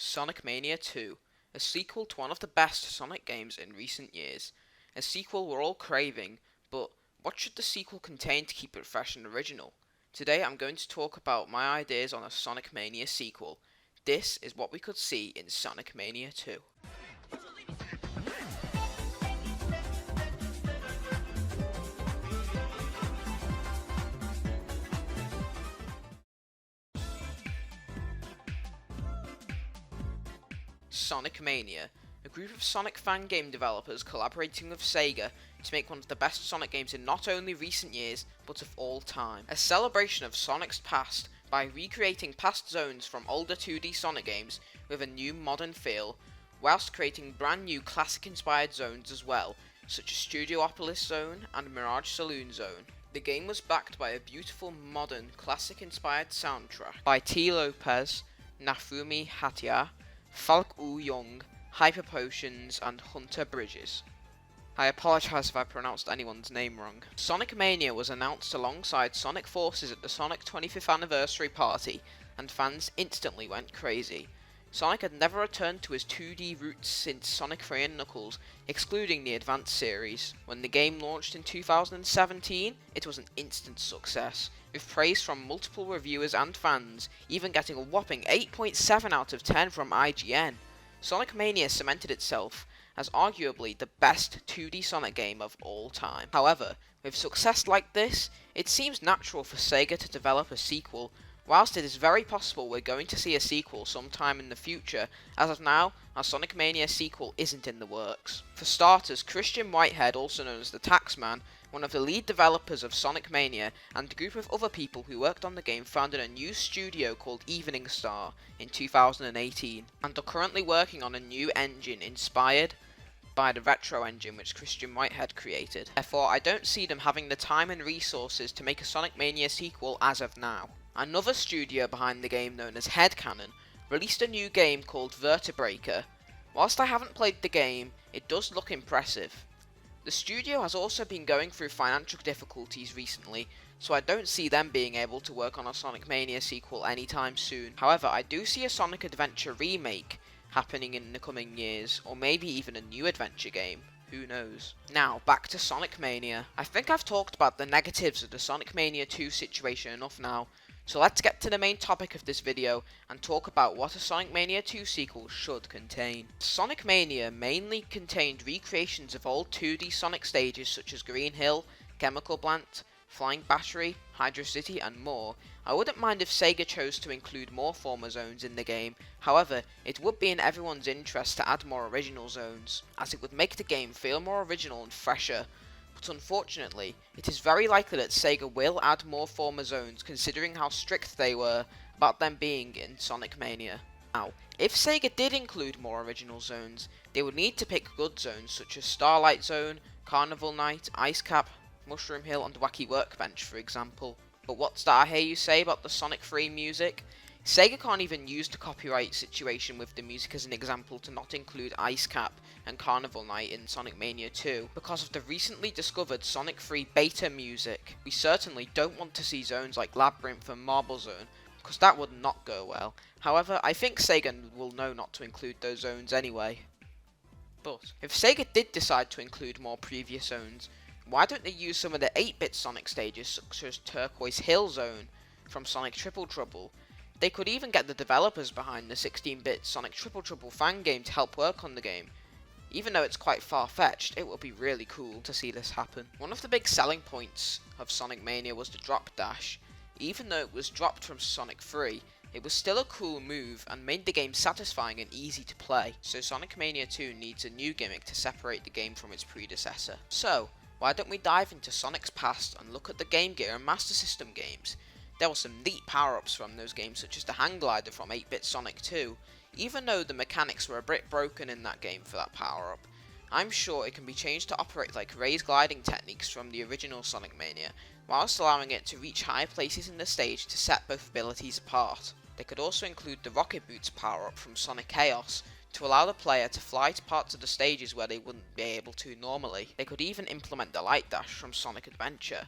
Sonic Mania 2, a sequel to one of the best Sonic games in recent years. A sequel we're all craving, but what should the sequel contain to keep it fresh and original? Today I'm going to talk about my ideas on a Sonic Mania sequel. This is what we could see in Sonic Mania 2. Sonic Mania, a group of Sonic fan game developers collaborating with Sega to make one of the best Sonic games in not only recent years, but of all time. A celebration of Sonic's past by recreating past zones from older 2D Sonic games with a new modern feel, whilst creating brand new classic inspired zones as well, such as Studiopolis Zone and Mirage Saloon Zone. The game was backed by a beautiful modern classic inspired soundtrack by T. Lopez, Nafumi Hatia, Falk Woo Young, Hyper Potions, and Hunter Bridges. I apologise if I pronounced anyone's name wrong. Sonic Mania was announced alongside Sonic Forces at the Sonic 25th anniversary party, and fans instantly went crazy. Sonic had never returned to his 2D roots since Sonic 3 and Knuckles, excluding the Advance series. When the game launched in 2017, it was an instant success, with praise from multiple reviewers and fans, even getting a whopping 8.7 out of 10 from IGN. Sonic Mania cemented itself as arguably the best 2D Sonic game of all time. However, with success like this, it seems natural for Sega to develop a sequel. Whilst it is very possible we're going to see a sequel sometime in the future, as of now, our Sonic Mania sequel isn't in the works. For starters, Christian Whitehead, also known as the Taxman, one of the lead developers of Sonic Mania, and a group of other people who worked on the game founded a new studio called Evening Star in 2018, and are currently working on a new engine inspired by the retro engine which Christian Whitehead created. Therefore, I don't see them having the time and resources to make a Sonic Mania sequel as of now. Another studio behind the game, known as Headcanon, released a new game called Vertebreaker. Whilst I haven't played the game, it does look impressive. The studio has also been going through financial difficulties recently, so I don't see them being able to work on a Sonic Mania sequel anytime soon. However, I do see a Sonic Adventure remake happening in the coming years, or maybe even a new adventure game. Who knows? Now, back to Sonic Mania. I think I've talked about the negatives of the Sonic Mania 2 situation enough now, so let's get to the main topic of this video and talk about what a Sonic Mania 2 sequel should contain. Sonic Mania mainly contained recreations of old 2D Sonic stages such as Green Hill, Chemical Plant, Flying Battery, Hydro City, and more. I wouldn't mind if Sega chose to include more former zones in the game, however, it would be in everyone's interest to add more original zones, as it would make the game feel more original and fresher. But unfortunately, it is very likely that Sega will add more former zones considering how strict they were about them being in Sonic Mania. Now, if Sega did include more original zones, they would need to pick good zones such as Starlight Zone, Carnival Night, Ice Cap, Mushroom Hill, and Wacky Workbench, for example. But what's that I hear you say about the Sonic 3 music? Sega can't even use the copyright situation with the music as an example to not include Ice Cap and Carnival Night in Sonic Mania 2 because of the recently discovered Sonic 3 beta music. We certainly don't want to see zones like Labyrinth and Marble Zone, because that would not go well. However, I think Sega will know not to include those zones anyway. But if Sega did decide to include more previous zones, why don't they use some of the 8-bit Sonic stages such as Turquoise Hill Zone from Sonic Triple Trouble? They could even get the developers behind the 16-bit Sonic Triple Trouble fan game to help work on the game. Even though it's quite far-fetched, it would be really cool to see this happen. One of the big selling points of Sonic Mania was the drop dash. Even though it was dropped from Sonic 3, it was still a cool move and made the game satisfying and easy to play. So Sonic Mania 2 needs a new gimmick to separate the game from its predecessor. So, why don't we dive into Sonic's past and look at the Game Gear and Master System games? There were some neat power-ups from those games such as the Hang Glider from 8-bit Sonic 2, even though the mechanics were a bit broken in that game for that power-up. I'm sure it can be changed to operate like raised gliding techniques from the original Sonic Mania, whilst allowing it to reach high places in the stage to set both abilities apart. They could also include the Rocket Boots power-up from Sonic Chaos, to allow the player to fly to parts of the stages where they wouldn't be able to normally. They could even implement the Light Dash from Sonic Adventure.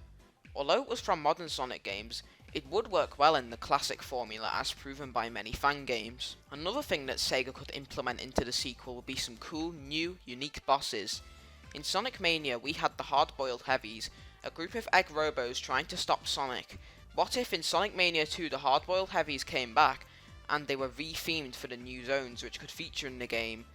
Although it was from modern Sonic games, It would work well in the classic formula as proven by many fan games. Another thing that Sega could implement into the sequel would be some cool, new, unique bosses. In Sonic Mania we had the hard-boiled heavies, a group of egg robos trying to stop Sonic. What if in Sonic Mania 2 the hard-boiled heavies came back and they were re-themed for the new zones which could feature in the game,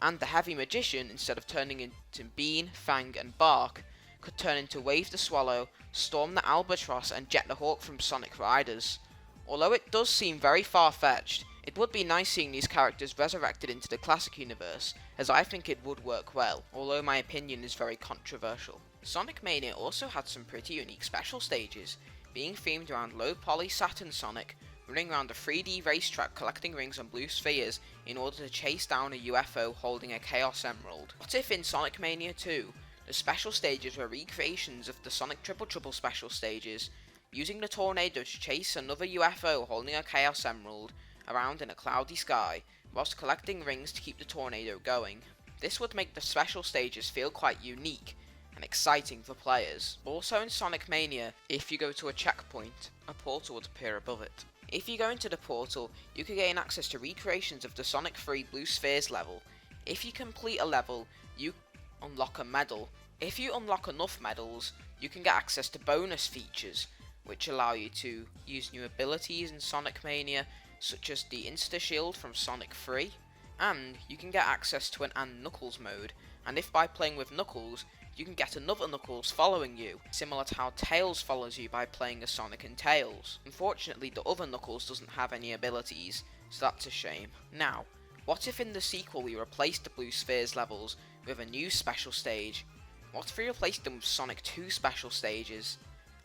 and the heavy magician, instead of turning into Bean, Fang and Bark, could turn into Wave the Swallow, Storm the Albatross and Jet the Hawk from Sonic Riders. Although it does seem very far-fetched, it would be nice seeing these characters resurrected into the classic universe, as I think it would work well, although my opinion is very controversial. Sonic Mania also had some pretty unique special stages, being themed around low-poly Saturn Sonic, running around a 3D racetrack collecting rings and blue spheres in order to chase down a UFO holding a Chaos Emerald. What if in Sonic Mania 2, the special stages were recreations of the Sonic Triple Trouble special stages, using the tornado to chase another UFO holding a Chaos Emerald around in a cloudy sky, whilst collecting rings to keep the tornado going. This would make the special stages feel quite unique and exciting for players. Also in Sonic Mania, if you go to a checkpoint, a portal would appear above it. If you go into the portal, you can gain access to recreations of the Sonic 3 Blue Spheres level. If you complete a level, you unlock a medal. If you unlock enough medals, you can get access to bonus features, which allow you to use new abilities in Sonic Mania, such as the Insta Shield from Sonic 3, and you can get access to an And Knuckles mode, and if by playing with Knuckles, you can get another Knuckles following you, similar to how Tails follows you by playing as Sonic and Tails. Unfortunately, the other Knuckles doesn't have any abilities, so that's a shame. Now, what if in the sequel we replaced the Blue Spheres levels with a new special stage? What if we replaced them with Sonic 2 special stages?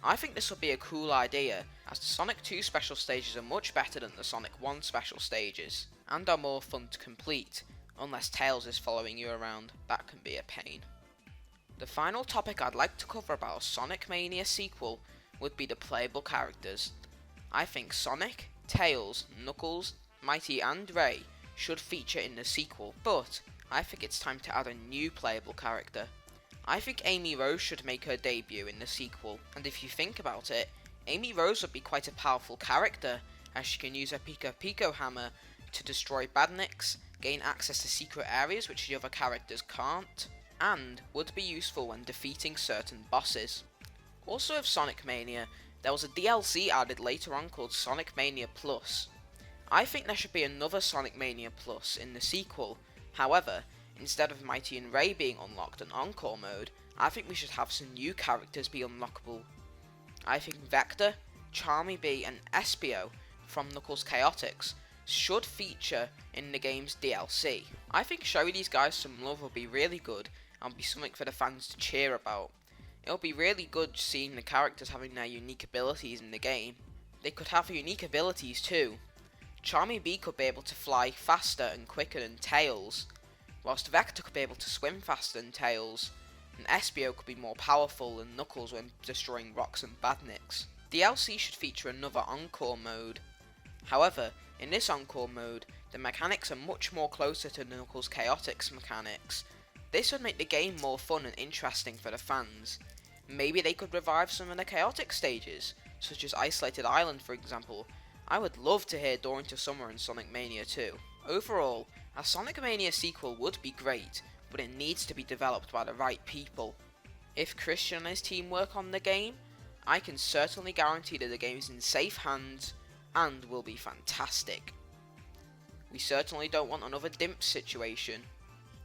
I think this would be a cool idea, as the Sonic 2 special stages are much better than the Sonic 1 special stages, and are more fun to complete, unless Tails is following you around. That can be a pain. The final topic I'd like to cover about a Sonic Mania sequel would be the playable characters. I think Sonic, Tails, Knuckles, Mighty and Ray should feature in the sequel, but I think it's time to add a new playable character. I think Amy Rose should make her debut in the sequel, and if you think about it, Amy Rose would be quite a powerful character, as she can use her Pico Pico hammer to destroy badniks, gain access to secret areas which the other characters can't, and would be useful when defeating certain bosses. Also of Sonic Mania, there was a DLC added later on called Sonic Mania Plus. I think there should be another Sonic Mania Plus in the sequel. However, instead of Mighty and Ray being unlocked in Encore mode, I think we should have some new characters be unlockable. I think Vector, Charmy Bee and Espio from Knuckles Chaotix should feature in the game's DLC. I think showing these guys some love will be really good and be something for the fans to cheer about. It'll be really good seeing the characters having their unique abilities in the game. They could have unique abilities too. Charmy Bee could be able to fly faster and quicker than Tails, whilst Vector could be able to swim faster than Tails, and Espio could be more powerful than Knuckles when destroying rocks and badniks. DLC should feature another Encore mode. However, in this Encore mode, the mechanics are much more closer to Knuckles Chaotix mechanics. This would make the game more fun and interesting for the fans. Maybe they could revive some of the chaotic stages, such as Isolated Island for example. I would love to hear Door into Summer in Sonic Mania 2. Overall, a Sonic Mania sequel would be great, but it needs to be developed by the right people. If Christian and his team work on the game, I can certainly guarantee that the game is in safe hands and will be fantastic. We certainly don't want another Dimp situation.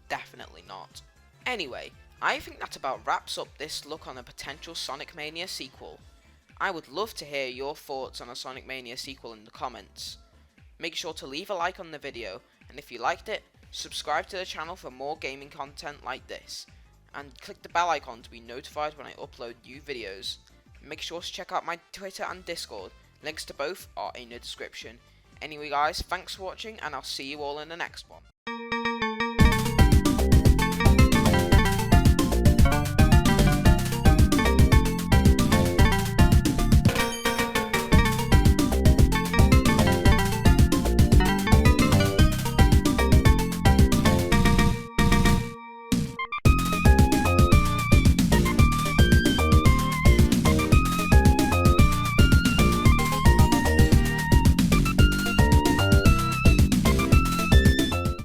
Definitely not. Anyway, I think that about wraps up this look on a potential Sonic Mania sequel. I would love to hear your thoughts on a Sonic Mania sequel in the comments. Make sure to leave a like on the video, and if you liked it, subscribe to the channel for more gaming content like this, and click the bell icon to be notified when I upload new videos. Make sure to check out my Twitter and Discord, links to both are in the description. Anyway guys, thanks for watching and I'll see you all in the next one.